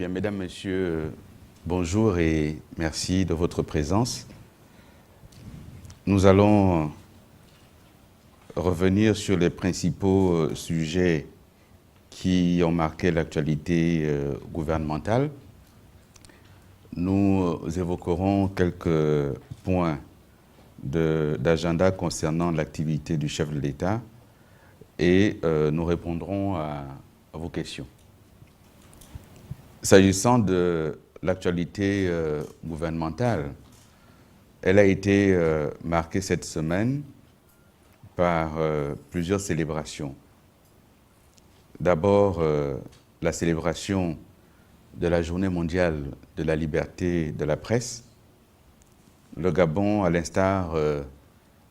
Bien, mesdames, messieurs, bonjour et merci de votre présence. Nous allons revenir sur les principaux sujets qui ont marqué l'actualité gouvernementale. Nous évoquerons quelques points d'agenda concernant l'activité du chef de l'État et nous répondrons à vos questions. S'agissant de l'actualité gouvernementale, elle a été marquée cette semaine par plusieurs célébrations. D'abord, la célébration de la Journée mondiale de la liberté de la presse. Le Gabon, à l'instar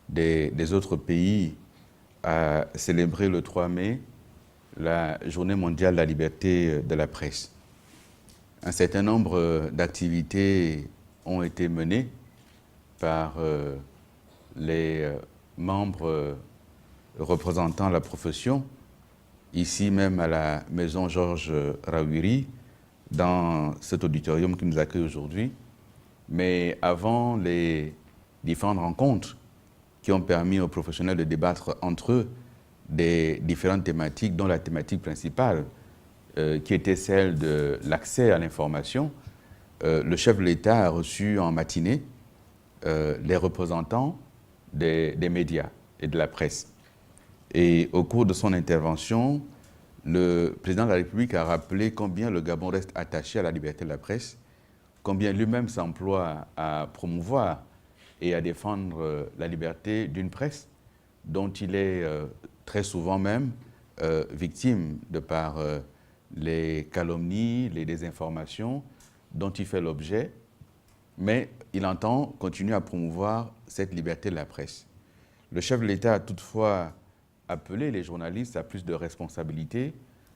des autres pays, a célébré le 3 mai la Journée mondiale de la liberté de la presse. Un certain nombre d'activités ont été menées par les membres représentant la profession, ici même à la maison Georges Rawiri, dans cet auditorium qui nous accueille aujourd'hui. Mais avant les différentes rencontres qui ont permis aux professionnels de débattre entre eux des différentes thématiques, dont la thématique principale, qui était celle de l'accès à l'information, le chef de l'État a reçu en matinée les représentants des médias et de la presse. Et au cours de son intervention, le président de la République a rappelé combien le Gabon reste attaché à la liberté de la presse, combien lui-même s'emploie à promouvoir et à défendre la liberté d'une presse dont il est très souvent même victime de par les calomnies, les désinformations dont il fait l'objet, mais il entend continuer à promouvoir cette liberté de la presse. Le chef de l'État a toutefois appelé les journalistes à plus de responsabilité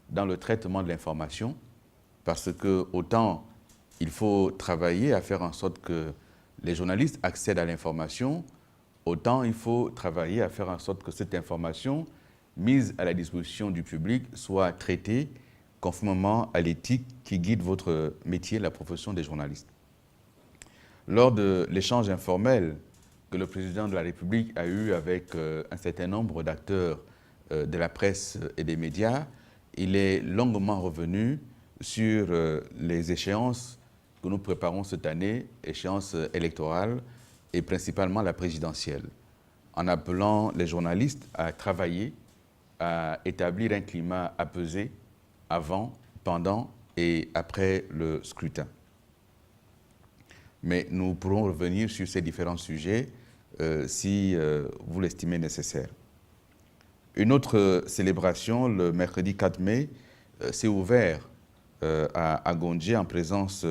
dans le traitement de l'information, parce que autant il faut travailler à faire en sorte que les journalistes accèdent à l'information, autant il faut travailler à faire en sorte que cette information mise à la disposition du public soit traitée conformément à l'éthique qui guide votre métier, la profession des journalistes. Lors de l'échange informel que le président de la République a eu avec un certain nombre d'acteurs de la presse et des médias, il est longuement revenu sur les échéances que nous préparons cette année, échéances électorales et principalement la présidentielle, en appelant les journalistes à travailler, à établir un climat apaisé avant, pendant et après le scrutin. Mais nous pourrons revenir sur ces différents sujets si vous l'estimez nécessaire. Une autre célébration, le mercredi 4 mai, s'est ouverte à Gondje en présence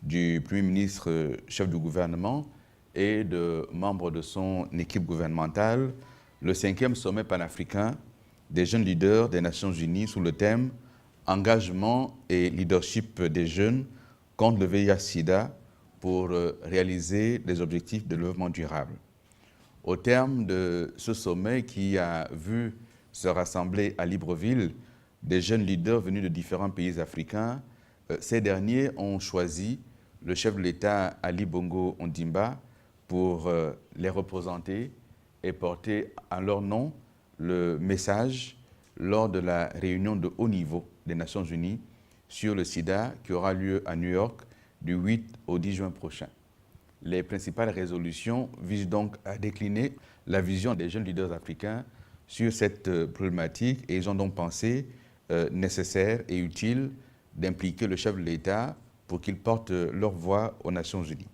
du Premier ministre, chef du gouvernement et de membres de son équipe gouvernementale, le 5e sommet panafricain des jeunes leaders des Nations Unies sous le thème « Engagement et leadership des jeunes contre le VIH-Sida pour réaliser les objectifs de développement durable ». Au terme de ce sommet qui a vu se rassembler à Libreville des jeunes leaders venus de différents pays africains, ces derniers ont choisi le chef de l'État Ali Bongo Ondimba pour les représenter et porter en leur nom le message lors de la réunion de haut niveau des Nations Unies sur le sida qui aura lieu à New York du 8 au 10 juin prochain. Les principales résolutions visent donc à décliner la vision des jeunes leaders africains sur cette problématique et ils ont donc pensé nécessaire et utile d'impliquer le chef de l'État pour qu'il porte leur voix aux Nations Unies.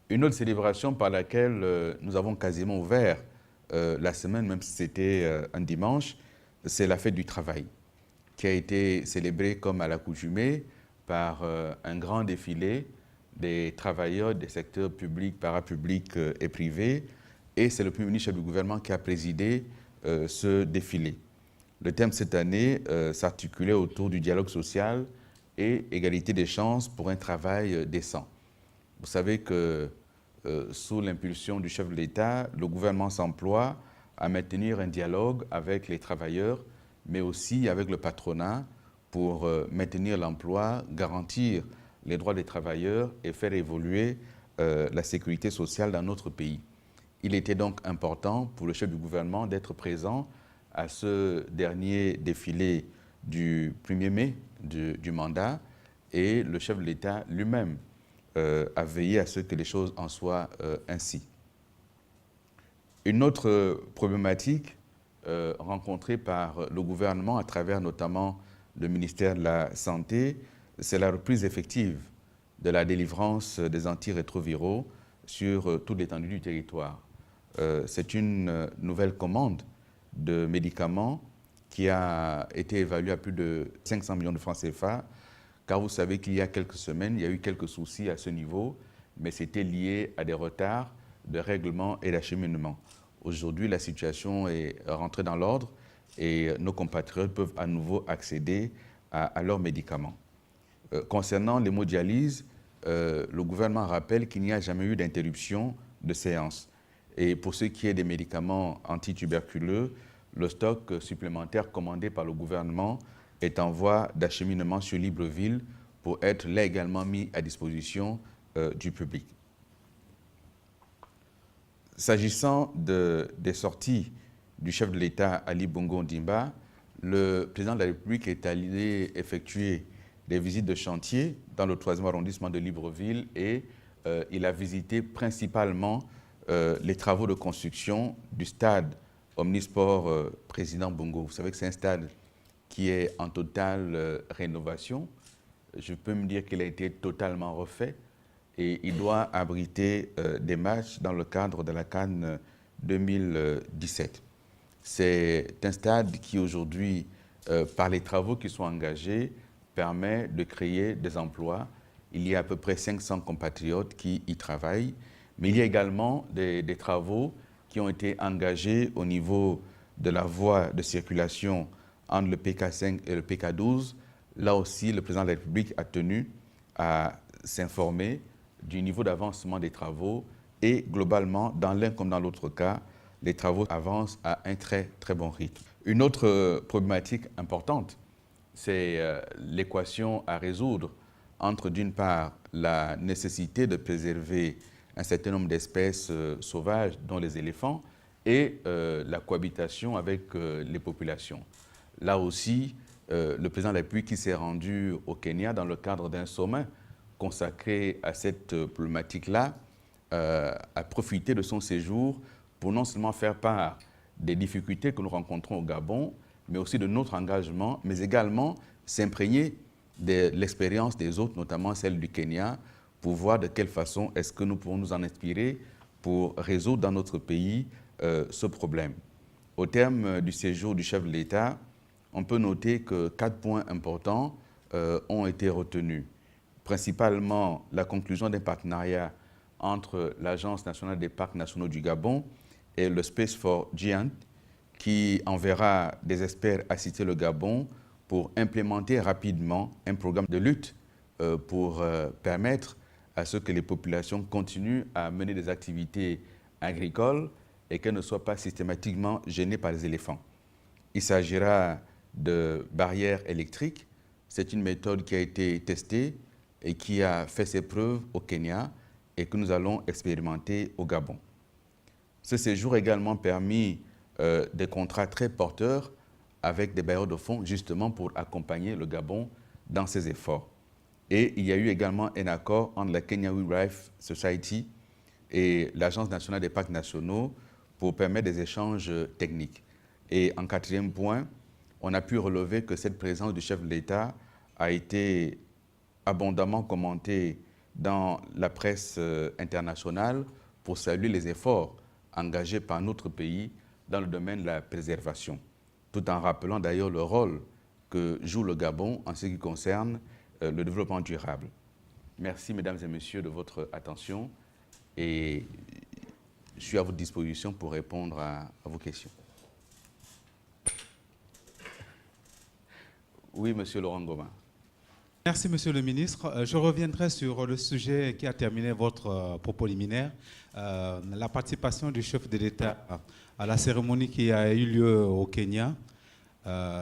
Une autre célébration par laquelle nous avons quasiment ouvert la semaine, même si c'était un dimanche, c'est la fête du travail, qui a été célébrée comme à l'accoutumée par un grand défilé des travailleurs des secteurs publics, parapublics et privés. Et c'est le Premier ministre du gouvernement qui a présidé ce défilé. Le thème cette année s'articulait autour du dialogue social et égalité des chances pour un travail décent. Vous savez que sous l'impulsion du chef de l'État, le gouvernement s'emploie à maintenir un dialogue avec les travailleurs, mais aussi avec le patronat pour maintenir l'emploi, garantir les droits des travailleurs et faire évoluer la sécurité sociale dans notre pays. Il était donc important pour le chef du gouvernement d'être présent à ce dernier défilé du 1er mai du mandat, et le chef de l'État lui-même a veillé à ce que les choses en soient ainsi. Une autre problématique rencontrée par le gouvernement à travers notamment le ministère de la Santé, c'est la reprise effective de la délivrance des antirétroviraux sur toute l'étendue du territoire. C'est une nouvelle commande de médicaments qui a été évaluée à plus de 500 millions de francs CFA, car vous savez qu'il y a quelques semaines, il y a eu quelques soucis à ce niveau, mais c'était lié à des retards de règlement et d'acheminement. Aujourd'hui, la situation est rentrée dans l'ordre et nos compatriotes peuvent à nouveau accéder à leurs médicaments. Concernant l'hémodialyse, le gouvernement rappelle qu'il n'y a jamais eu d'interruption de séance. Et pour ce qui est des médicaments antituberculeux, le stock supplémentaire commandé par le gouvernement est en voie d'acheminement sur Libreville pour être là également mis à disposition du public. S'agissant des sorties du chef de l'État Ali Bongo Ondimba, le président de la République est allé effectuer des visites de chantier dans le 3e arrondissement de Libreville et il a visité principalement les travaux de construction du stade Omnisport Président Bongo. Vous savez que c'est un stade qui est en totale rénovation. Je peux me dire qu'il a été totalement refait et il doit abriter des matchs dans le cadre de la CAN 2017. C'est un stade qui aujourd'hui, par les travaux qui sont engagés, permet de créer des emplois. Il y a à peu près 500 compatriotes qui y travaillent, mais il y a également des travaux qui ont été engagés au niveau de la voie de circulation entre le PK5 et le PK12. Là aussi, le président de la République a tenu à s'informer du niveau d'avancement des travaux et globalement, dans l'un comme dans l'autre cas, les travaux avancent à un très bon rythme. Une autre problématique importante, c'est l'équation à résoudre entre d'une part la nécessité de préserver un certain nombre d'espèces sauvages, dont les éléphants, et la cohabitation avec les populations. Là aussi, le président de la République qui s'est rendu au Kenya dans le cadre d'un sommet consacré à cette problématique-là, a profité de son séjour pour non seulement faire part des difficultés que nous rencontrons au Gabon, mais aussi de notre engagement, mais également s'imprégner de l'expérience des autres, notamment celle du Kenya, pour voir de quelle façon est-ce que nous pouvons nous en inspirer pour résoudre dans notre pays ce problème. Au terme du séjour du chef de l'État, on peut noter que 4 points importants ont été retenus. Principalement la conclusion d'un partenariat entre l'Agence nationale des parcs nationaux du Gabon et le Space for Giants, qui enverra des experts assister le Gabon pour implémenter rapidement un programme de lutte pour permettre à ce que les populations continuent à mener des activités agricoles et qu'elles ne soient pas systématiquement gênées par les éléphants. Il s'agira de barrières électriques. C'est une méthode qui a été testée et qui a fait ses preuves au Kenya et que nous allons expérimenter au Gabon. Ce séjour a également permis des contrats très porteurs avec des bailleurs de fonds, justement pour accompagner le Gabon dans ses efforts. Et il y a eu également un accord entre la Kenya Wildlife Society et l'Agence nationale des parcs nationaux pour permettre des échanges techniques. Et en 4e point, on a pu relever que cette présence du chef de l'État a été abondamment commentée dans la presse internationale pour saluer les efforts engagés par notre pays dans le domaine de la préservation, tout en rappelant d'ailleurs le rôle que joue le Gabon en ce qui concerne le développement durable. Merci, mesdames et messieurs, de votre attention et je suis à votre disposition pour répondre à vos questions. Oui, monsieur Laurent Ngoma. Merci, monsieur le ministre. Je reviendrai sur le sujet qui a terminé votre propos liminaire, la participation du chef de l'État à la cérémonie qui a eu lieu au Kenya.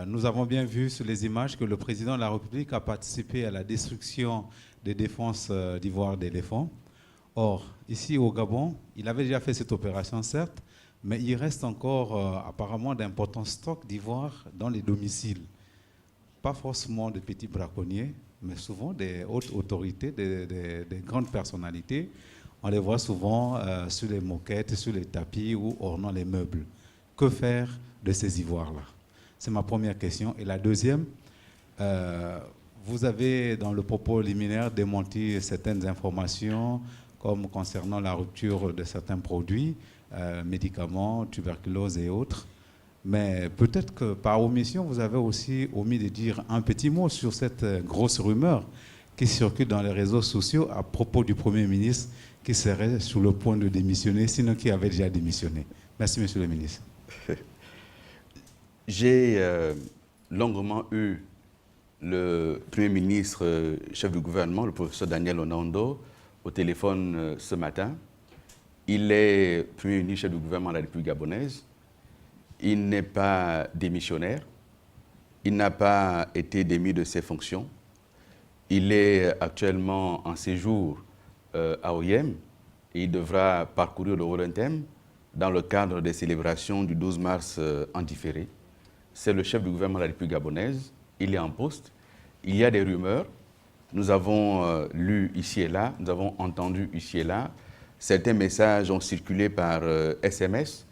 Nous avons bien vu sur les images que le président de la République a participé à la destruction des défenses d'ivoire d'éléphants. Or, ici au Gabon, il avait déjà fait cette opération, certes, mais il reste encore apparemment d'importants stocks d'ivoire dans les domiciles. Pas forcément de petits braconniers, mais souvent des hautes autorités, des grandes personnalités. On les voit souvent sur les moquettes, sur les tapis ou ornant les meubles. Que faire de ces ivoires-là? C'est ma première question. Et la deuxième, vous avez dans le propos liminaire démenti certaines informations comme concernant la rupture de certains produits, médicaments, tuberculose et autres. Mais peut-être que par omission, vous avez aussi omis de dire un petit mot sur cette grosse rumeur qui circule dans les réseaux sociaux à propos du Premier ministre qui serait sur le point de démissionner, sinon qui avait déjà démissionné. Merci, Monsieur le ministre. J'ai longuement eu le Premier ministre, chef du gouvernement, le professeur Daniel Onando, au téléphone ce matin. Il est Premier ministre, chef du gouvernement de la République gabonaise. Il n'est pas démissionnaire. Il n'a pas été démis de ses fonctions. Il est actuellement en séjour à OIM et il devra parcourir le Rolentem dans le cadre des célébrations du 12 mars en différé. C'est le chef du gouvernement de la République gabonaise. Il est en poste. Il y a des rumeurs. Nous avons lu ici et là, nous avons entendu ici et là. Certains messages ont circulé par SMS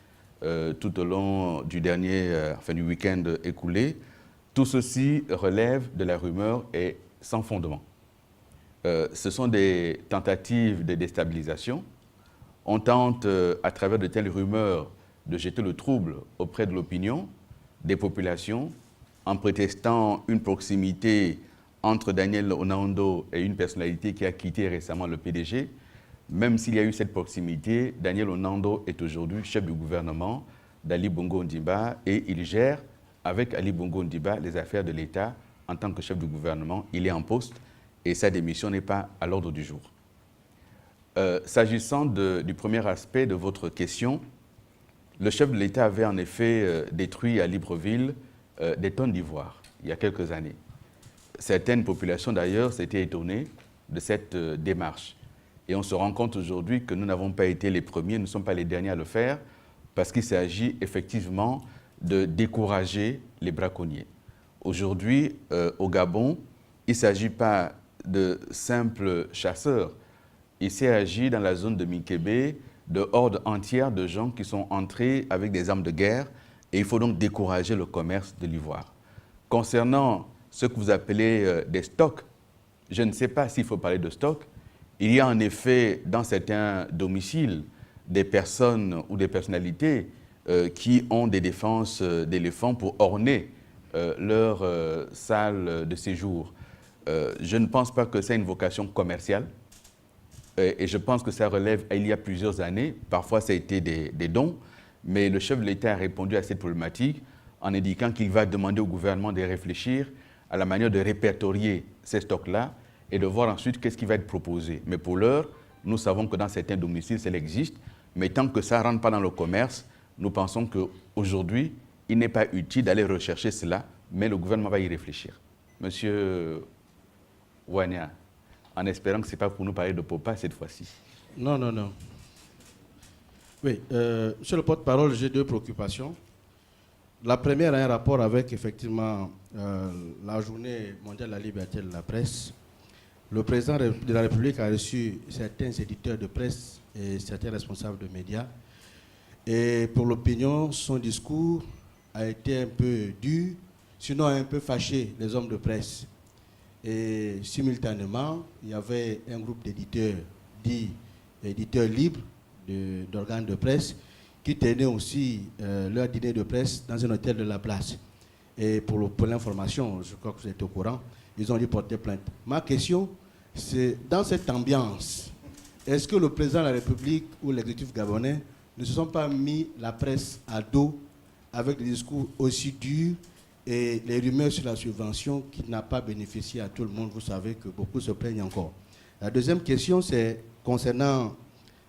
tout au long du du week-end écoulé. Tout ceci relève de la rumeur et sans fondement. Ce sont des tentatives de déstabilisation. On tente, à travers de telles rumeurs, de jeter le trouble auprès de l'opinion, des populations, en prétextant une proximité entre Daniel Onando et une personnalité qui a quitté récemment le PDG. Même s'il y a eu cette proximité, Daniel Onando est aujourd'hui chef du gouvernement d'Ali Bongo Ondimba et il gère avec Ali Bongo Ondimba les affaires de l'État en tant que chef du gouvernement. Il est en poste et sa démission n'est pas à l'ordre du jour. S'agissant du premier aspect de votre question, le chef de l'État avait en effet détruit à Libreville des tonnes d'ivoire il y a quelques années. Certaines populations d'ailleurs s'étaient étonnées de cette démarche. Et on se rend compte aujourd'hui que nous n'avons pas été les premiers, nous ne sommes pas les derniers à le faire, parce qu'il s'agit effectivement de décourager les braconniers. Aujourd'hui, au Gabon, il ne s'agit pas de simples chasseurs. Il s'agit dans la zone de Mikébé de hordes entières de gens qui sont entrés avec des armes de guerre et il faut donc décourager le commerce de l'ivoire. Concernant ce que vous appelez des stocks, je ne sais pas s'il faut parler de stocks. Il y a en effet dans certains domiciles des personnes ou des personnalités qui ont des défenses d'éléphants pour orner leur salle de séjour. Je ne pense pas que c'est une vocation commerciale et je pense que ça relève il y a plusieurs années. Parfois, ça a été des dons, mais le chef de l'État a répondu à cette problématique en indiquant qu'il va demander au gouvernement de réfléchir à la manière de répertorier ces stocks-là et de voir ensuite qu'est-ce qui va être proposé. Mais pour l'heure, nous savons que dans certains domiciles, cela existe, mais tant que ça ne rentre pas dans le commerce, nous pensons qu'aujourd'hui, il n'est pas utile d'aller rechercher cela, mais le gouvernement va y réfléchir. Monsieur Ouania, en espérant que ce n'est pas pour nous parler de Popa cette fois-ci. Non, non, non. Oui, monsieur le porte-parole, j'ai deux préoccupations. La première a un rapport avec, effectivement, la journée mondiale de la liberté de la presse. Le président de la République a reçu certains éditeurs de presse et certains responsables de médias. Et pour l'opinion, son discours a été un peu dur, sinon un peu fâché les hommes de presse. Et simultanément, il y avait un groupe d'éditeurs, dits éditeurs libres d'organes de presse, qui tenaient aussi leur dîner de presse dans un hôtel de la place. Et pour l'information, je crois que vous êtes au courant, ils ont dû porter plainte. Ma question, c'est dans cette ambiance, est-ce que le président de la République ou l'exécutif gabonais ne se sont pas mis la presse à dos avec des discours aussi durs et les rumeurs sur la subvention qui n'a pas bénéficié à tout le monde? Vous savez que beaucoup se plaignent encore. La deuxième question, c'est concernant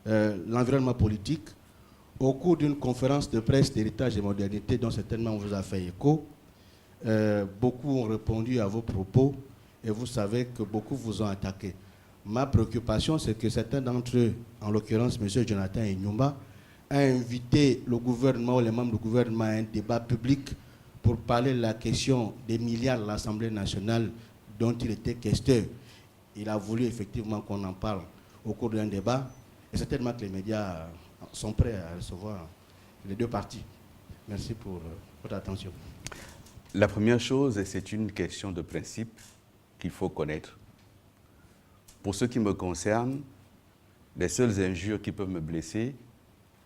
l'environnement politique. Au cours d'une conférence de presse d'héritage et modernité dont certainement on vous a fait écho, Beaucoup ont répondu à vos propos et vous savez que beaucoup vous ont attaqué. Ma préoccupation, c'est que certains d'entre eux, en l'occurrence M. Jonathan Inyumba, a invité le gouvernement ou les membres du gouvernement à un débat public pour parler de la question des milliards de l'Assemblée nationale dont il était question. Il a voulu effectivement qu'on en parle au cours d'un débat et certainement que les médias sont prêts à recevoir les deux parties. Merci pour votre attention. La première chose, et c'est une question de principe qu'il faut connaître. Pour ce qui me concerne, les seules injures qui peuvent me blesser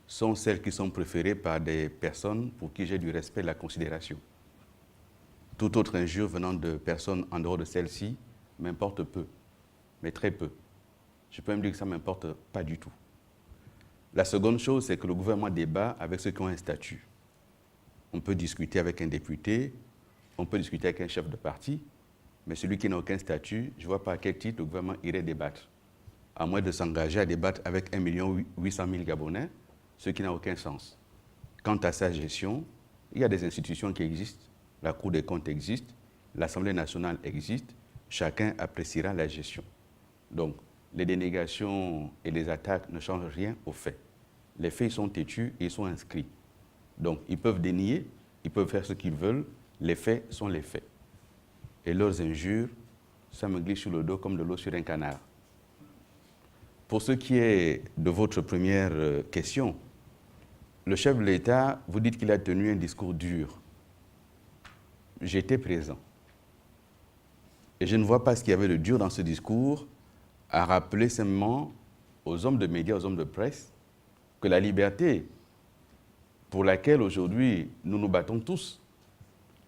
sont celles qui sont préférées par des personnes pour qui j'ai du respect et de la considération. Toute autre injure venant de personnes en dehors de celle-ci m'importe peu, mais très peu. Je peux même dire que ça ne m'importe pas du tout. La seconde chose, c'est que le gouvernement débat avec ceux qui ont un statut. On peut discuter avec un député, on peut discuter avec un chef de parti, mais celui qui n'a aucun statut, je ne vois pas à quel titre le gouvernement irait débattre. À moins de s'engager à débattre avec 1 800 000 Gabonais, ce qui n'a aucun sens. Quant à sa gestion, il y a des institutions qui existent, la Cour des comptes existe, l'Assemblée nationale existe, chacun appréciera la gestion. Donc, les dénégations et les attaques ne changent rien aux faits. Les faits sont têtus et ils sont inscrits. Donc, ils peuvent dénier, ils peuvent faire ce qu'ils veulent, les faits sont les faits. Et leurs injures, ça me glisse sur le dos comme de l'eau sur un canard. Pour ce qui est de votre première question, le chef de l'État, vous dites qu'il a tenu un discours dur. J'étais présent. Et je ne vois pas ce qu'il y avait de dur dans ce discours, à rappeler simplement aux hommes de médias, aux hommes de presse, que la liberté pour laquelle aujourd'hui nous nous battons tous,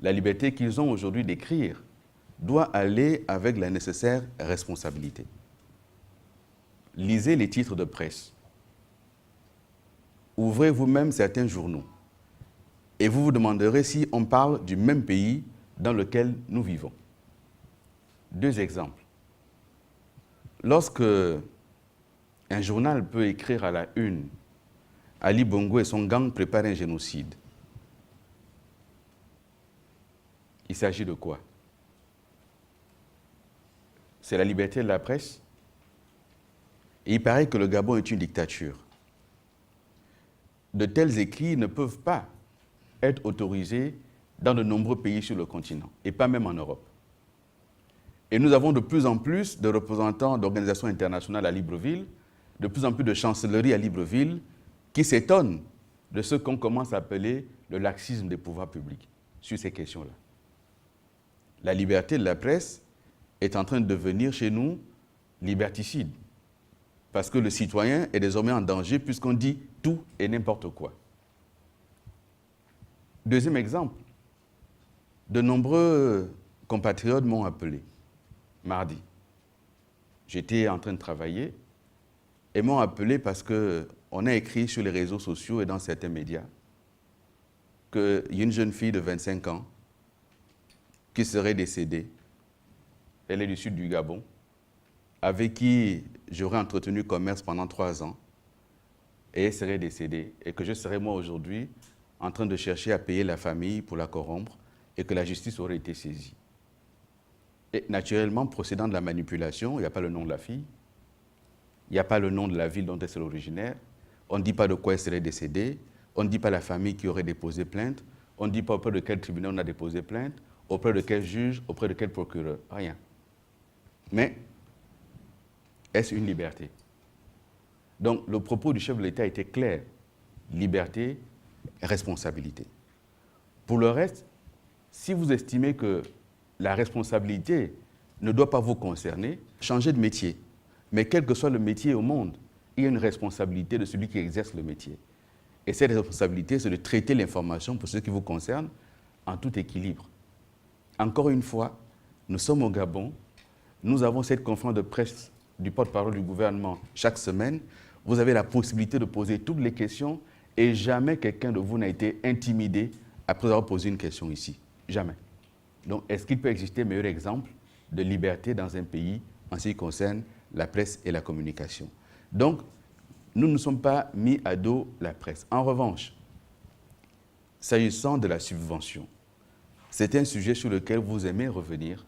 la liberté qu'ils ont aujourd'hui d'écrire, doit aller avec la nécessaire responsabilité. Lisez les titres de presse. Ouvrez vous-même certains journaux et vous vous demanderez si on parle du même pays dans lequel nous vivons. Deux exemples. Lorsque un journal peut écrire à la une « Ali Bongo et son gang préparent un génocide », il s'agit de quoi? C'est la liberté de la presse. Et il paraît que le Gabon est une dictature. De tels écrits ne peuvent pas être autorisés dans de nombreux pays sur le continent, et pas même en Europe. Et nous avons de plus en plus de représentants d'organisations internationales à Libreville, de plus en plus de chancelleries à Libreville, qui s'étonnent de ce qu'on commence à appeler le laxisme des pouvoirs publics sur ces questions-là. La liberté de la presse est en train de devenir chez nous liberticide. Parce que le citoyen est désormais en danger puisqu'on dit tout et n'importe quoi. Deuxième exemple, de nombreux compatriotes m'ont appelé mardi. J'étais en train de travailler et m'ont appelé parce qu'on a écrit sur les réseaux sociaux et dans certains médias qu'il y a une jeune fille de 25 ans qui serait décédée. Elle est du sud du Gabon, avec qui j'aurais entretenu commerce pendant 3 ans, et elle serait décédée, et que je serais moi aujourd'hui en train de chercher à payer la famille pour la corrompre, et que la justice aurait été saisie. Et naturellement, procédant de la manipulation, il n'y a pas le nom de la fille, il n'y a pas le nom de la ville dont elle est originaire, on ne dit pas de quoi elle serait décédée, on ne dit pas la famille qui aurait déposé plainte, on ne dit pas auprès de quel tribunal on a déposé plainte, auprès de quel juge, auprès de quel procureur, rien. Mais est-ce une liberté? Donc le propos du chef de l'État était clair, liberté et responsabilité. Pour le reste, si vous estimez que la responsabilité ne doit pas vous concerner, changez de métier. Mais quel que soit le métier au monde, il y a une responsabilité de celui qui exerce le métier. Et cette responsabilité, c'est de traiter l'information pour ce qui vous concerne en tout équilibre. Encore une fois, nous sommes au Gabon, nous avons cette conférence de presse du porte-parole du gouvernement chaque semaine. Vous avez la possibilité de poser toutes les questions et jamais quelqu'un de vous n'a été intimidé après avoir posé une question ici. Jamais. Donc, est-ce qu'il peut exister un meilleur exemple de liberté dans un pays en ce qui concerne la presse et la communication? Donc, nous ne sommes pas mis à dos la presse. En revanche, s'agissant de la subvention, c'est un sujet sur lequel vous aimez revenir,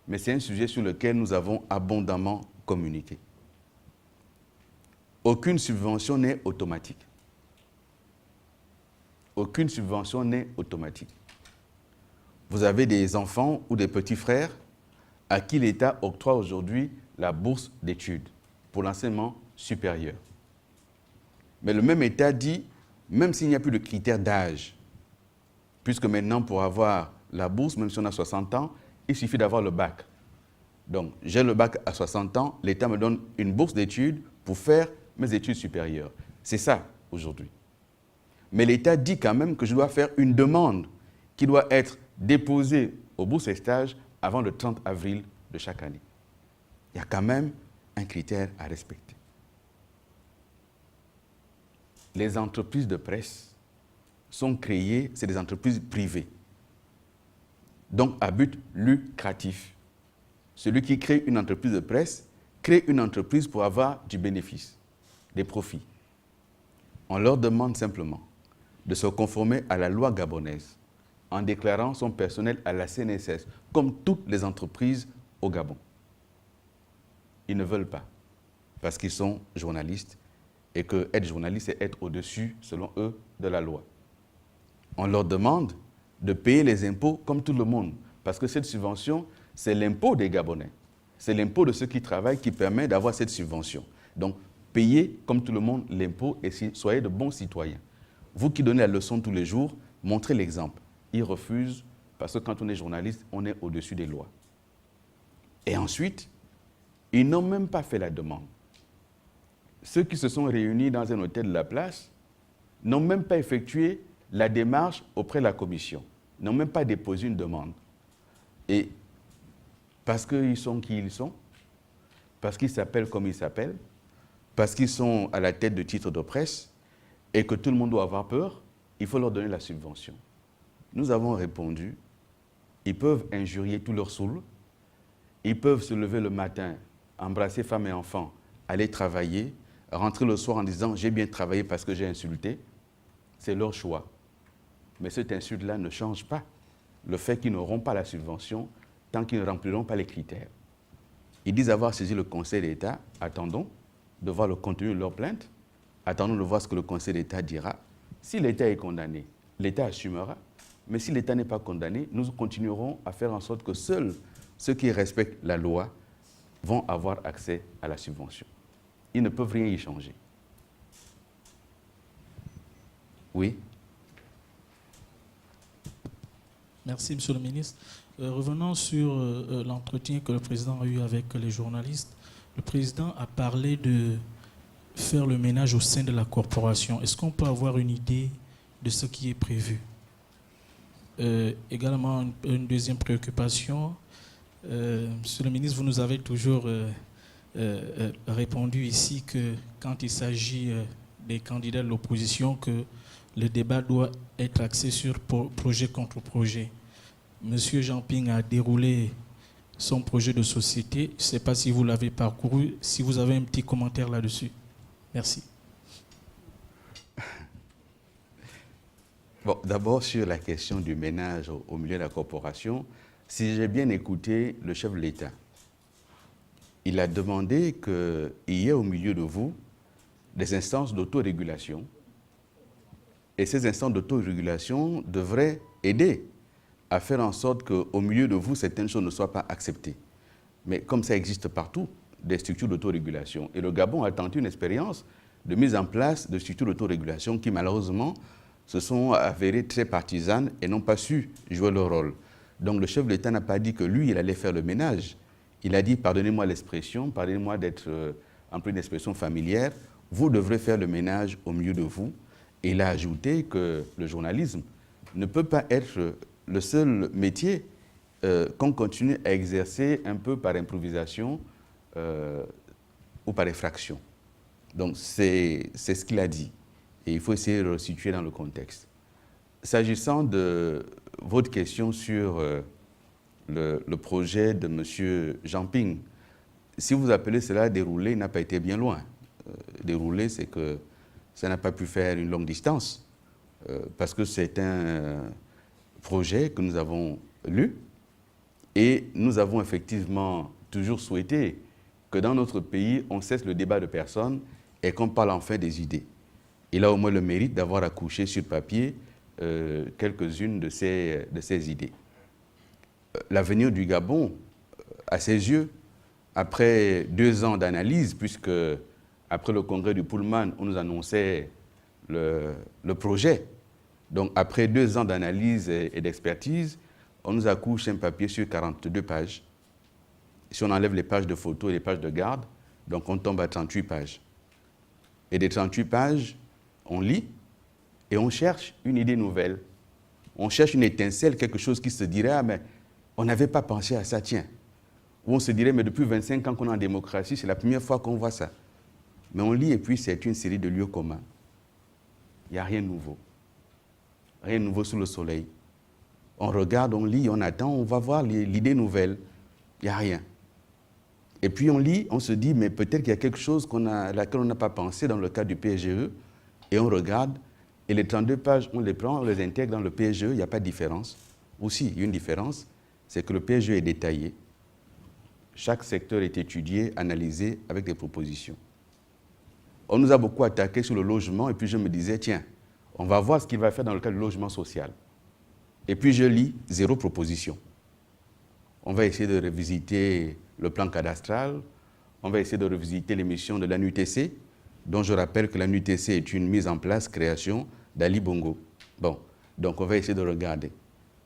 mais c'est un sujet sur lequel nous avons abondamment communiqué. Aucune subvention n'est automatique. Aucune subvention n'est automatique. Vous avez des enfants ou des petits frères à qui l'État octroie aujourd'hui la bourse d'études pour l'enseignement supérieur. Mais le même État dit, même s'il n'y a plus de critères d'âge, puisque maintenant pour avoir la bourse, même si on a 60 ans, il suffit d'avoir le bac. Donc j'ai le bac à 60 ans, l'État me donne une bourse d'études pour faire mes études supérieures. C'est ça aujourd'hui. Mais l'État dit quand même que je dois faire une demande qui doit être déposée au bourse et stage avant le 30 avril de chaque année. Il y a quand même un critère à respecter. Les entreprises de presse sont créées, c'est des entreprises privées, donc à but lucratif. Celui qui crée une entreprise de presse crée une entreprise pour avoir du bénéfice, des profits. On leur demande simplement de se conformer à la loi gabonaise en déclarant son personnel à la CNSS, comme toutes les entreprises au Gabon. Ils ne veulent pas, parce qu'ils sont journalistes et que être journaliste, c'est être au-dessus, selon eux, de la loi. On leur demande de payer les impôts comme tout le monde, parce que cette subvention, c'est l'impôt des Gabonais. C'est l'impôt de ceux qui travaillent qui permet d'avoir cette subvention. Donc, payez comme tout le monde l'impôt et soyez de bons citoyens. Vous qui donnez la leçon tous les jours, montrez l'exemple. Ils refusent parce que quand on est journaliste, on est au-dessus des lois. Et ensuite, ils n'ont même pas fait la demande. Ceux qui se sont réunis dans un hôtel de la place n'ont même pas effectué la démarche auprès de la commission, n'ont même pas déposé une demande. Et parce qu'ils sont qui ils sont, parce qu'ils s'appellent comme ils s'appellent, parce qu'ils sont à la tête de titres de presse et que tout le monde doit avoir peur, il faut leur donner la subvention. Nous avons répondu, ils peuvent injurier tous leurs saouls, ils peuvent se lever le matin, embrasser femme et enfants, aller travailler, rentrer le soir en disant « j'ai bien travaillé parce que j'ai insulté », c'est leur choix. Mais cette insulte-là ne change pas le fait qu'ils n'auront pas la subvention tant qu'ils ne rempliront pas les critères. Ils disent avoir saisi le Conseil d'État, attendons de voir le contenu de leur plainte, attendons de voir ce que le Conseil d'État dira. Si l'État est condamné, l'État assumera. Mais si l'État n'est pas condamné, nous continuerons à faire en sorte que seuls ceux qui respectent la loi vont avoir accès à la subvention. Ils ne peuvent rien y changer. Oui. Merci, Monsieur le ministre. Revenons sur l'entretien que le président a eu avec les journalistes. Le président a parlé de faire le ménage au sein de la corporation. Est-ce qu'on peut avoir une idée de ce qui est prévu? Également, une deuxième préoccupation. Monsieur le ministre, vous nous avez toujours répondu ici que quand il s'agit des candidats de l'opposition, que le débat doit être axé sur projet contre projet. Monsieur Jamping a déroulé son projet de société. Je ne sais pas si vous l'avez parcouru, si vous avez un petit commentaire là-dessus. Merci. Bon, d'abord, sur la question du ménage au milieu de la corporation, si j'ai bien écouté le chef de l'État, il a demandé qu'il y ait au milieu de vous des instances d'autorégulation. Et ces instances d'autorégulation devraient aider à faire en sorte qu'au milieu de vous, certaines choses ne soient pas acceptées. Mais comme ça existe partout, des structures d'autorégulation. Et le Gabon a tenté une expérience de mise en place de structures d'autorégulation qui, malheureusement, se sont avérées très partisanes et n'ont pas su jouer leur rôle. Donc le chef de l'État n'a pas dit que lui, il allait faire le ménage. Il a dit, pardonnez-moi l'expression, pardonnez-moi d'être employé une expression familière, vous devrez faire le ménage au milieu de vous. Et il a ajouté que le journalisme ne peut pas être le seul métier qu'on continue à exercer un peu par improvisation ou par effraction. Donc c'est ce qu'il a dit. Et il faut essayer de le situer dans le contexte. S'agissant de votre question sur le projet de M. Jamping, si vous appelez cela déroulé, il n'a pas été bien loin. Déroulé, c'est que ça n'a pas pu faire une longue distance, parce que c'est un projet que nous avons lu et nous avons effectivement toujours souhaité que dans notre pays, on cesse le débat de personnes et qu'on parle enfin des idées. Il a au moins le mérite d'avoir accouché sur papier quelques-unes de ces idées. L'avenir du Gabon, à ses yeux, après 2 ans d'analyse, puisque après le congrès du Pullman, on nous annonçait le projet. Donc après 2 ans d'analyse et d'expertise, on nous accouche un papier sur 42 pages. Si on enlève les pages de photos et les pages de garde, donc on tombe à 38 pages. Et des 38 pages, on lit et on cherche une idée nouvelle. On cherche une étincelle, quelque chose qui se dirait « Ah, mais on n'avait pas pensé à ça, tiens ». Ou on se dirait « Mais depuis 25 ans qu'on est en démocratie, c'est la première fois qu'on voit ça ». Mais on lit et puis c'est une série de lieux communs. Il n'y a rien de nouveau. Rien de nouveau sous le soleil. On regarde, on lit, on attend, on va voir l'idée nouvelle. Il n'y a rien. Et puis on lit, on se dit, mais peut-être qu'il y a quelque chose à laquelle on n'a pas pensé dans le cadre du PGE. Et on regarde, et les 32 pages, on les prend, on les intègre dans le PGE, il n'y a pas de différence. Aussi, il y a une différence, c'est que le PGE est détaillé. Chaque secteur est étudié, analysé avec des propositions. On nous a beaucoup attaqué sur le logement, et puis je me disais, tiens, on va voir ce qu'il va faire dans le cadre du logement social. Et puis je lis, 0 proposition. On va essayer de revisiter le plan cadastral, on va essayer de revisiter les missions de l'ANUTC, dont je rappelle que l'ANUTC est une mise en place, création d'Ali Bongo. Bon, donc on va essayer de regarder.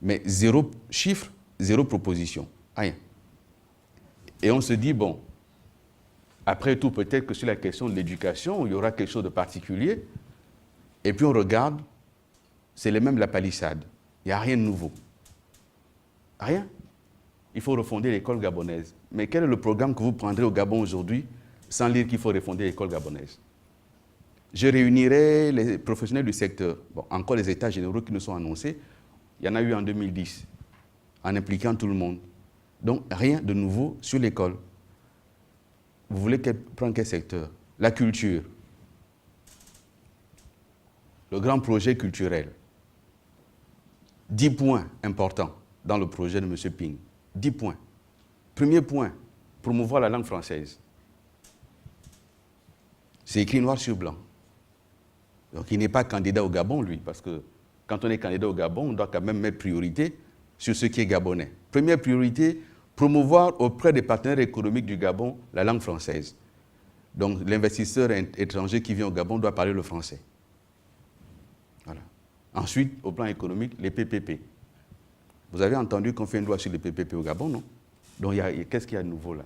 Mais 0 chiffre, 0 proposition, rien. Et on se dit, bon, après tout, peut-être que sur la question de l'éducation, il y aura quelque chose de particulier. Et puis on regarde, c'est les mêmes la palissade. Il n'y a rien de nouveau. Rien. Il faut refonder l'école gabonaise. Mais quel est le programme que vous prendrez au Gabon aujourd'hui sans lire qu'il faut refonder l'école gabonaise? Je réunirai les professionnels du secteur. Bon, encore les états généraux qui nous sont annoncés. Il y en a eu en 2010, en impliquant tout le monde. Donc, rien de nouveau sur l'école. Vous voulez prendre quel secteur? La culture. Le grand projet culturel. 10 points importants dans le projet de M. Ping. 10 points. Premier point, promouvoir la langue française. C'est écrit noir sur blanc. Donc il n'est pas candidat au Gabon, lui, parce que quand on est candidat au Gabon, on doit quand même mettre priorité sur ce qui est gabonais. Première priorité, promouvoir auprès des partenaires économiques du Gabon la langue française. Donc l'investisseur étranger qui vient au Gabon doit parler le français. Voilà. Ensuite, au plan économique, les PPP. Vous avez entendu qu'on fait une loi sur les PPP au Gabon, non? Donc qu'est-ce qu'il y a de nouveau là?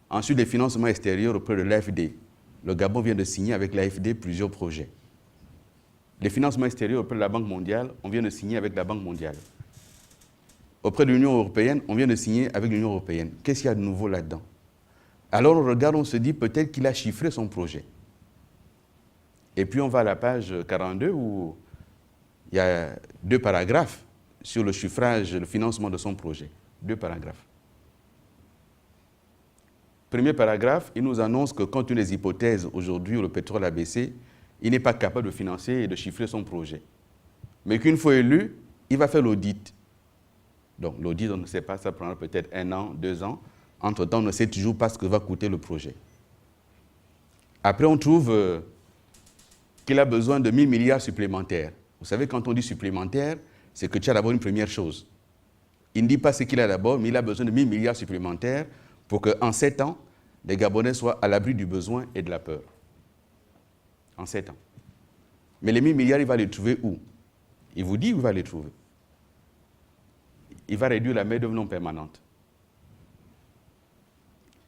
Ensuite, les financements extérieurs auprès de l'AFD. Le Gabon vient de signer avec l'AFD plusieurs projets. Les financements extérieurs auprès de la Banque mondiale, on vient de signer avec la Banque mondiale. Auprès de l'Union européenne, on vient de signer avec l'Union européenne. Qu'est-ce qu'il y a de nouveau là-dedans? Alors on regarde, on se dit peut-être qu'il a chiffré son projet. Et puis on va à la page 42 où il y a 2 paragraphes sur le chiffrage, le financement de son projet. 2 paragraphes. Premier paragraphe, il nous annonce que compte tenu des hypothèses aujourd'hui où le pétrole a baissé, il n'est pas capable de financer et de chiffrer son projet. Mais qu'une fois élu, il va faire l'audit. Donc l'audit, on ne sait pas, ça prendra peut-être 1 an, 2 ans. Entre-temps, on ne sait toujours pas ce que va coûter le projet. Après, on trouve qu'il a besoin de 1000 milliards supplémentaires. Vous savez, quand on dit supplémentaire, c'est que tu as d'abord une première chose. Il ne dit pas ce qu'il a d'abord, mais il a besoin de 1000 milliards supplémentaires pour qu'en 7 ans, les Gabonais soient à l'abri du besoin et de la peur. En 7 ans. Mais les 1000 milliards, il va les trouver où? Il vous dit où il va les trouver. Il va réduire la main-d'œuvre non permanente.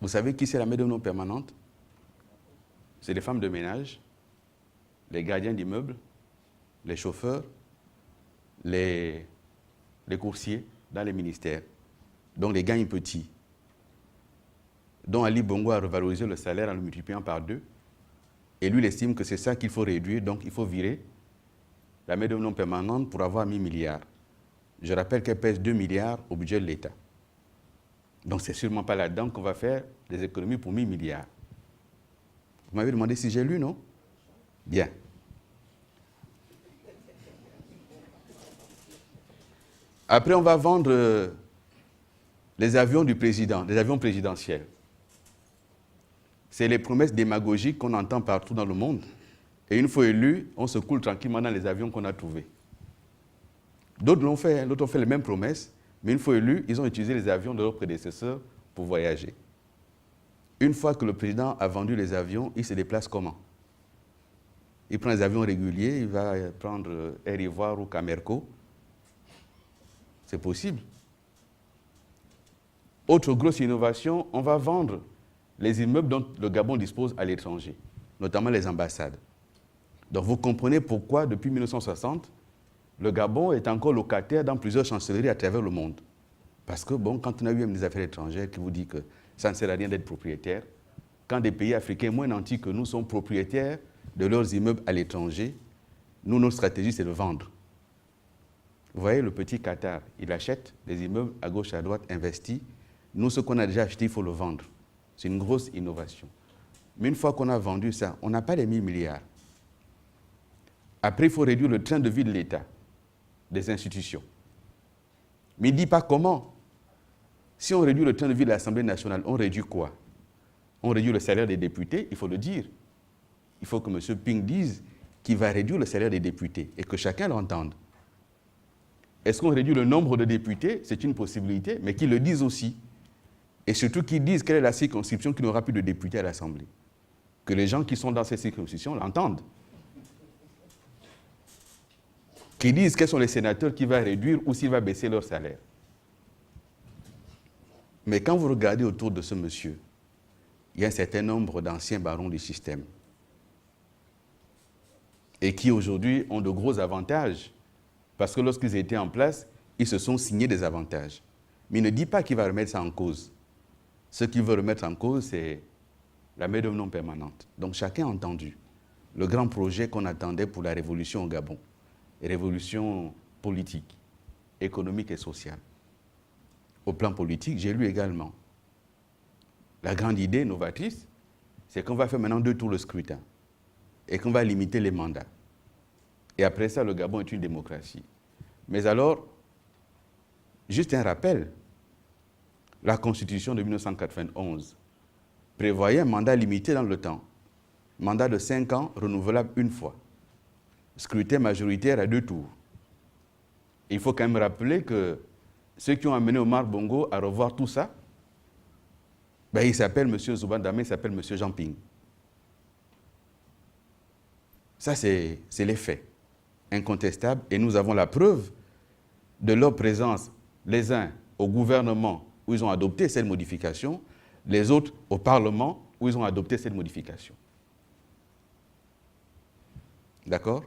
Vous savez qui c'est la main-d'œuvre non permanente? C'est les femmes de ménage, les gardiens d'immeubles, les chauffeurs, les coursiers dans les ministères, donc les gains petits, dont Ali Bongo a revalorisé le salaire en le multipliant par 2, et lui il estime que c'est ça qu'il faut réduire, donc il faut virer la main-d'œuvre non permanente pour avoir 1000 milliards. Je rappelle qu'elle pèse 2 milliards au budget de l'État. Donc c'est sûrement pas là-dedans qu'on va faire des économies pour 1000 milliards. Vous m'avez demandé si j'ai lu, non? Bien. Après, on va vendre les avions du président, les avions présidentiels. C'est les promesses démagogiques qu'on entend partout dans le monde. Et une fois élu, on se coule tranquillement dans les avions qu'on a trouvés. D'autres l'ont fait, d'autres ont fait les mêmes promesses, mais une fois élus, ils ont utilisé les avions de leurs prédécesseurs pour voyager. Une fois que le président a vendu les avions, il se déplace comment? Il prend les avions réguliers, il va prendre Air Ivoire ou Camerco. C'est possible. Autre grosse innovation, on va vendre les immeubles dont le Gabon dispose à l'étranger, notamment les ambassades. Donc vous comprenez pourquoi, depuis 1960, le Gabon est encore locataire dans plusieurs chancelleries à travers le monde. Parce que, bon, quand on a eu des affaires étrangères qui vous dit que ça ne sert à rien d'être propriétaire, quand des pays africains moins nantis que nous sont propriétaires de leurs immeubles à l'étranger, nous, notre stratégie, c'est de vendre. Vous voyez, le petit Qatar, il achète des immeubles à gauche, à droite, investit. Nous, ce qu'on a déjà acheté, il faut le vendre. C'est une grosse innovation. Mais une fois qu'on a vendu ça, on n'a pas les 1000 milliards. Après, il faut réduire le train de vie de l'État, des institutions. Mais il ne dit pas comment. Si on réduit le train de vie de l'Assemblée nationale, on réduit quoi? On réduit le salaire des députés, il faut le dire. Il faut que M. Ping dise qu'il va réduire le salaire des députés et que chacun l'entende. Est-ce qu'on réduit le nombre de députés? C'est une possibilité, mais qu'ils le disent aussi. Et surtout qu'ils disent quelle est la circonscription qui n'aura plus de députés à l'Assemblée. Que les gens qui sont dans ces circonscriptions l'entendent. Qu'ils disent quels sont les sénateurs qui vont réduire ou s'il va baisser leur salaire. Mais quand vous regardez autour de ce monsieur, il y a un certain nombre d'anciens barons du système et qui aujourd'hui ont de gros avantages parce que lorsqu'ils étaient en place, ils se sont signés des avantages. Mais il ne dit pas qu'il va remettre ça en cause. Ce qu'il veut remettre en cause, c'est la main-d'œuvre non permanente. Donc chacun a entendu le grand projet qu'on attendait pour la révolution au Gabon, révolution politique, économique et sociale. Au plan politique, j'ai lu également. La grande idée novatrice, c'est qu'on va faire maintenant 2 tours le scrutin et qu'on va limiter les mandats. Et après ça, le Gabon est une démocratie. Mais alors, juste un rappel, la Constitution de 1991 prévoyait un mandat limité dans le temps, mandat de 5 ans renouvelable une fois, scrutin majoritaire à 2 tours. Il faut quand même rappeler que ceux qui ont amené Omar Bongo à revoir tout ça, ben, il s'appelle M. Zouban Damé, il s'appelle M. Jean Ping. Ça, c'est les faits incontestables. Et nous avons la preuve de leur présence, les uns au gouvernement où ils ont adopté cette modification, les autres au Parlement où ils ont adopté cette modification. D'accord?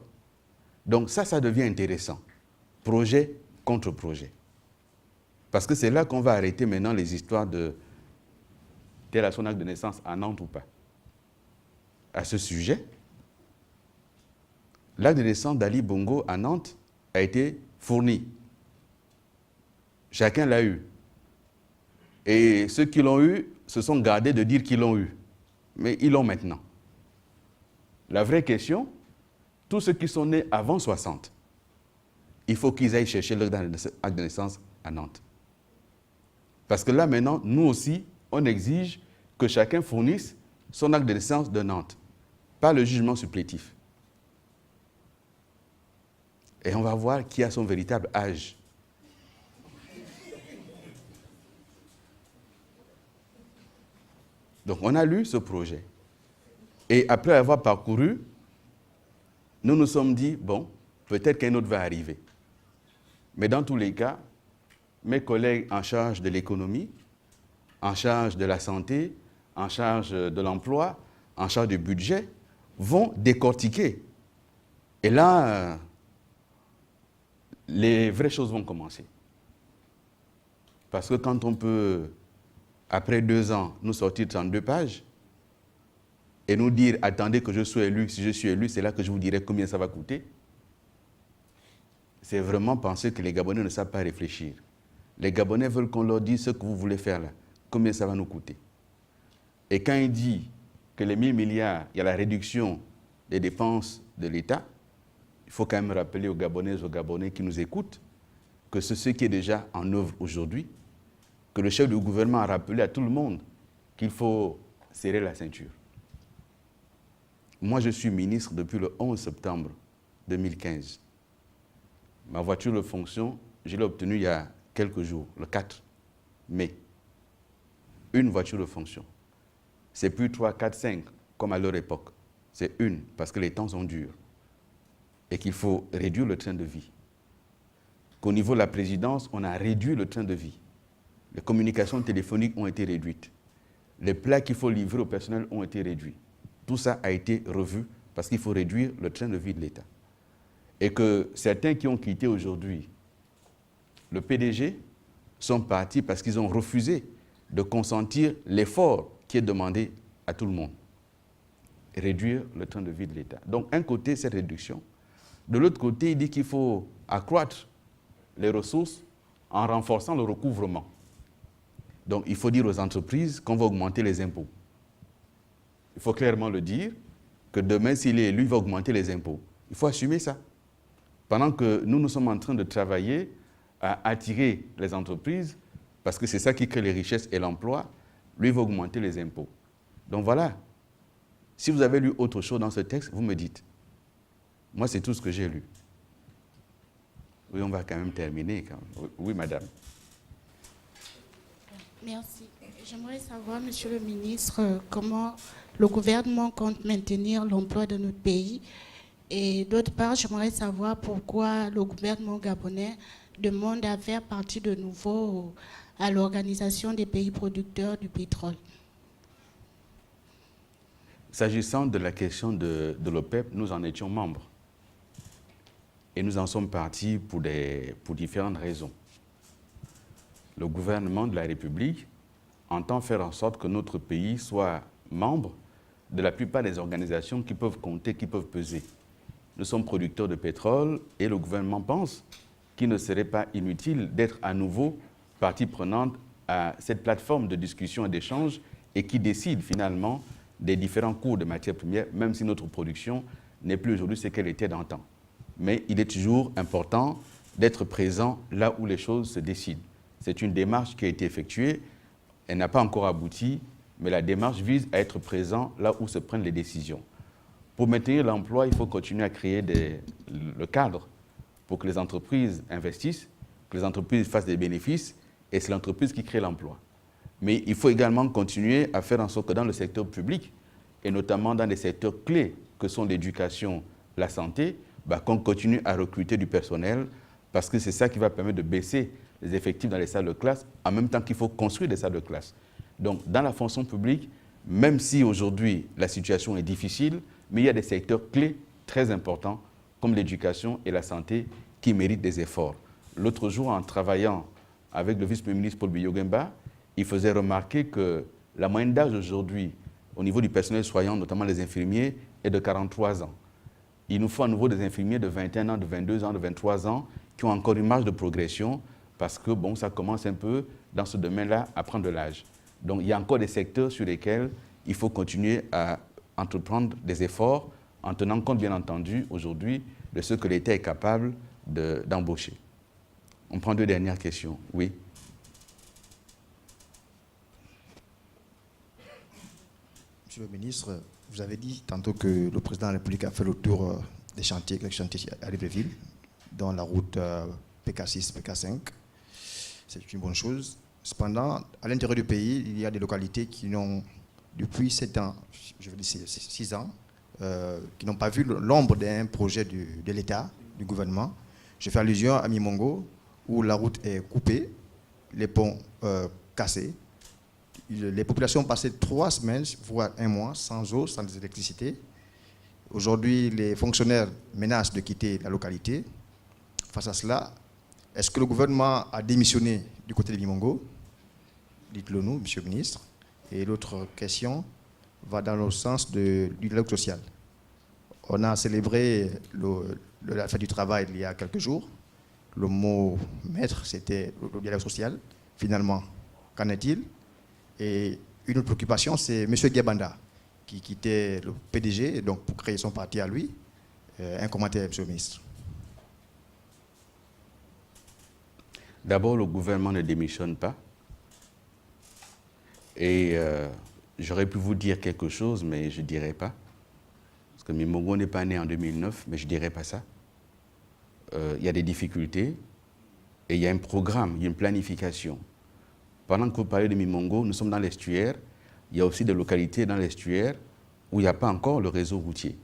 Donc ça devient intéressant. Projet contre projet. Parce que c'est là qu'on va arrêter maintenant les histoires de tel a son acte de naissance à Nantes ou pas. À ce sujet, l'acte de naissance d'Ali Bongo à Nantes a été fourni. Chacun l'a eu. Et ceux qui l'ont eu se sont gardés de dire qu'ils l'ont eu. Mais ils l'ont maintenant. La vraie question, tous ceux qui sont nés avant 60, il faut qu'ils aillent chercher leur acte de naissance à Nantes. Parce que là maintenant, nous aussi, on exige que chacun fournisse son acte de naissance de Nantes, pas le jugement supplétif. Et on va voir qui a son véritable âge. Donc on a lu ce projet. Et après avoir parcouru, nous nous sommes dit, bon, peut-être qu'un autre va arriver. Mais dans tous les cas, mes collègues en charge de l'économie, en charge de la santé, en charge de l'emploi, en charge du budget, vont décortiquer. Et là, les vraies choses vont commencer. Parce que quand on peut, après 2 ans, nous sortir 32 pages et nous dire, attendez que je sois élu, si je suis élu, c'est là que je vous dirai combien ça va coûter. C'est vraiment penser que les Gabonais ne savent pas réfléchir. Les Gabonais veulent qu'on leur dise ce que vous voulez faire là, combien ça va nous coûter. Et quand il dit que les 1000 milliards, il y a la réduction des dépenses de l'État, il faut quand même rappeler aux Gabonaises, aux Gabonais qui nous écoutent, que c'est ce qui est déjà en œuvre aujourd'hui, que le chef du gouvernement a rappelé à tout le monde qu'il faut serrer la ceinture. Moi, je suis ministre depuis le 11 septembre 2015. Ma voiture de fonction, je l'ai obtenue il y a quelques jours, le 4 mai. Une voiture de fonction. C'est plus 3, 4, 5, comme à leur époque. C'est une, parce que les temps sont durs. Et qu'il faut réduire le train de vie. Qu'au niveau de la présidence, on a réduit le train de vie. Les communications téléphoniques ont été réduites. Les plats qu'il faut livrer au personnel ont été réduits. Tout ça a été revu parce qu'il faut réduire le train de vie de l'État. Et que certains qui ont quitté aujourd'hui le PDG sont partis parce qu'ils ont refusé de consentir l'effort qui est demandé à tout le monde. Réduire le train de vie de l'État. Donc, un côté, cette réduction. De l'autre côté, il dit qu'il faut accroître les ressources en renforçant le recouvrement. Donc, il faut dire aux entreprises qu'on va augmenter les impôts. Il faut clairement le dire, que demain, s'il est élu, il va augmenter les impôts. Il faut assumer ça. Pendant que nous sommes en train de travailler à attirer les entreprises, parce que c'est ça qui crée les richesses et l'emploi, lui va augmenter les impôts. Donc voilà. Si vous avez lu autre chose dans ce texte, vous me dites. Moi, c'est tout ce que j'ai lu. Oui, on va quand même terminer. Oui, madame. Merci. J'aimerais savoir, Monsieur le ministre, comment le gouvernement compte maintenir l'emploi de notre pays. Et d'autre part, j'aimerais savoir pourquoi le gouvernement gabonais demande à faire partie de nouveau à l'Organisation des pays producteurs du pétrole. S'agissant de la question de l'OPEP, nous en étions membres. Et nous en sommes partis pour différentes raisons. Le gouvernement de la République entend faire en sorte que notre pays soit membre de la plupart des organisations qui peuvent compter, qui peuvent peser. Nous sommes producteurs de pétrole et le gouvernement pense qu'il ne serait pas inutile d'être à nouveau partie prenante à cette plateforme de discussion et d'échange et qui décide finalement des différents cours de matières premières, même si notre production n'est plus aujourd'hui ce qu'elle était d'antan. Mais il est toujours important d'être présent là où les choses se décident. C'est une démarche qui a été effectuée, elle n'a pas encore abouti, mais la démarche vise à être présent là où se prennent les décisions. Pour maintenir l'emploi, il faut continuer à créer le cadre pour que les entreprises investissent, que les entreprises fassent des bénéfices, et c'est l'entreprise qui crée l'emploi. Mais il faut également continuer à faire en sorte que dans le secteur public, et notamment dans les secteurs clés que sont l'éducation, la santé, qu'on continue à recruter du personnel, parce que c'est ça qui va permettre de baisser les effectifs dans les salles de classe, en même temps qu'il faut construire des salles de classe. Donc, dans la fonction publique, même si aujourd'hui la situation est difficile, mais il y a des secteurs clés très importants, comme l'éducation et la santé, qui méritent des efforts. L'autre jour, en travaillant avec le vice-premier ministre Paul Biya-Yogemba, il faisait remarquer que la moyenne d'âge aujourd'hui, au niveau du personnel soignant, notamment les infirmiers, est de 43 ans. Il nous faut à nouveau des infirmiers de 21 ans, de 22 ans, de 23 ans, qui ont encore une marge de progression, parce que bon, ça commence un peu, dans ce domaine-là, à prendre de l'âge. Donc, il y a encore des secteurs sur lesquels il faut continuer à entreprendre des efforts, en tenant compte, bien entendu, aujourd'hui, de ce que l'État est capable d'embaucher. On prend deux dernières questions. Oui. Monsieur le ministre, vous avez dit tantôt que le président de la République a fait le tour des chantiers, quelques chantiers à Libreville, dans la route PK6, PK5. C'est une bonne chose. Cependant, à l'intérieur du pays, il y a des localités qui n'ont, depuis 7 ans, je veux dire 6 ans, qui n'ont pas vu l'ombre d'un projet de l'État, du gouvernement. Je fais allusion à Mimongo, où la route est coupée, les ponts cassés. Les populations ont passé 3 semaines, voire 1 mois, sans eau, sans électricité. Aujourd'hui, les fonctionnaires menacent de quitter la localité. Face à cela, est-ce que le gouvernement a démissionné du côté de Mimongo? Dites-le nous, Monsieur le ministre. Et l'autre question va dans le sens du dialogue social. On a célébré la fête du travail il y a quelques jours. Le mot maître, c'était le dialogue social. Finalement, qu'en est-il? Et une autre préoccupation, c'est M. Guebanda, qui quittait le PDG donc pour créer son parti à lui. Un commentaire, M. le ministre. D'abord, le gouvernement ne démissionne pas. Et j'aurais pu vous dire quelque chose, mais je ne dirais pas. Parce que Mimongo n'est pas né en 2009, mais je ne dirais pas ça. Il y a des difficultés et il y a un programme, il y a une planification. Pendant que vous parlez de Mimongo, nous sommes dans l'estuaire. Il y a aussi des localités dans l'estuaire où il n'y a pas encore le réseau routier.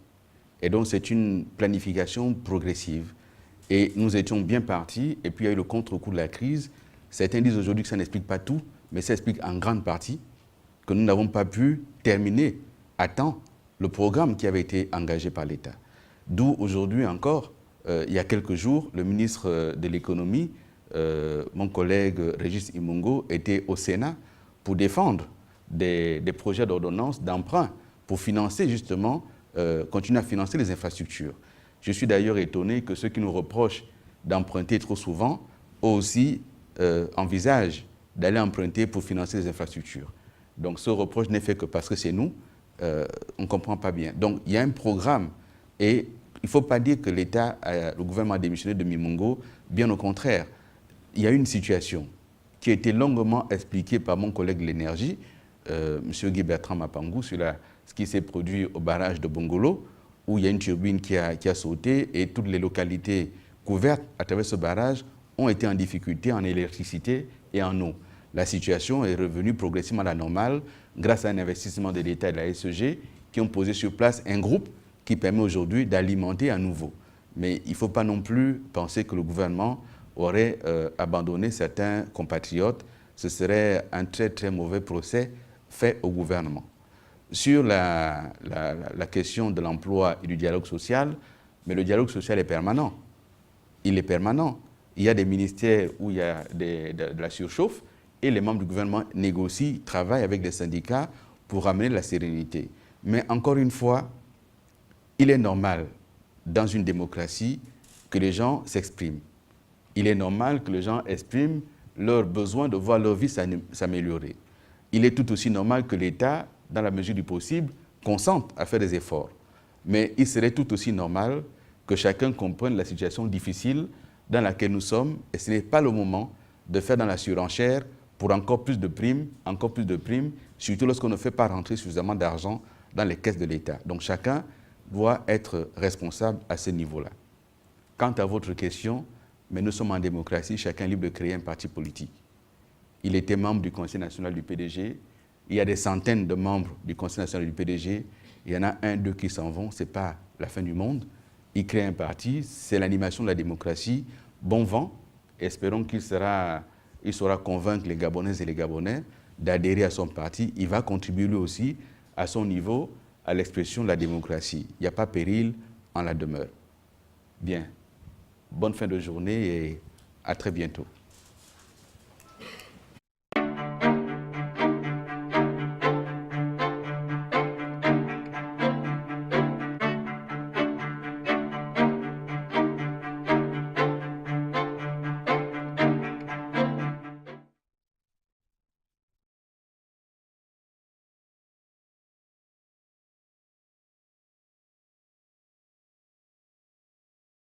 Et donc, c'est une planification progressive. Et nous étions bien partis, et puis il y a eu le contre-coup de la crise. Certains disent aujourd'hui que ça n'explique pas tout, mais ça explique en grande partie que nous n'avons pas pu terminer à temps le programme qui avait été engagé par l'État. D'où aujourd'hui encore, il y a quelques jours, le ministre de l'économie, mon collègue Régis Imungo, était au Sénat pour défendre des projets d'ordonnance, d'emprunt, pour financer justement, continuer à financer les infrastructures. Je suis d'ailleurs étonné que ceux qui nous reprochent d'emprunter trop souvent aussi envisagent d'aller emprunter pour financer les infrastructures. Donc ce reproche n'est fait que parce que c'est nous, on ne comprend pas bien. Donc il y a un programme et il ne faut pas dire que l'État, le gouvernement a démissionné de Mimongo, bien au contraire. Il y a une situation qui a été longuement expliquée par mon collègue de l'énergie, M. Guy Bertrand Mapangou, sur ce qui s'est produit au barrage de Bongolo, où il y a une turbine qui a sauté et toutes les localités couvertes à travers ce barrage ont été en difficulté en électricité et en eau. La situation est revenue progressivement à la normale grâce à un investissement de l'État et de la SEG qui ont posé sur place un groupe qui permet aujourd'hui d'alimenter à nouveau. Mais il ne faut pas non plus penser que le gouvernement aurait abandonné certains compatriotes. Ce serait un très très mauvais procès fait au gouvernement. Sur la question de l'emploi et du dialogue social, mais le dialogue social est permanent. Il est permanent. Il y a des ministères où il y a de la surchauffe et les membres du gouvernement négocient, travaillent avec des syndicats pour ramener la sérénité. Mais encore une fois, il est normal dans une démocratie que les gens s'expriment. Il est normal que les gens expriment leur besoin de voir leur vie s'améliorer. Il est tout aussi normal que l'État, dans la mesure du possible, consente à faire des efforts. Mais il serait tout aussi normal que chacun comprenne la situation difficile dans laquelle nous sommes et ce n'est pas le moment de faire dans la surenchère pour encore plus de primes, surtout lorsqu'on ne fait pas rentrer suffisamment d'argent dans les caisses de l'État. Donc chacun doit être responsable à ce niveau-là. Quant à votre question, mais nous sommes en démocratie, chacun est libre de créer un parti politique. Il était membre du Conseil national du PDG. Il y a des centaines de membres du Conseil national du PDG. Il y en a un, deux qui s'en vont. Ce n'est pas la fin du monde. Il crée un parti. C'est l'animation de la démocratie. Bon vent. Espérons qu'il saura convaincre les Gabonaises et les Gabonais d'adhérer à son parti. Il va contribuer lui aussi, à son niveau, à l'expression de la démocratie. Il n'y a pas péril en la demeure. Bien. Bonne fin de journée et à très bientôt.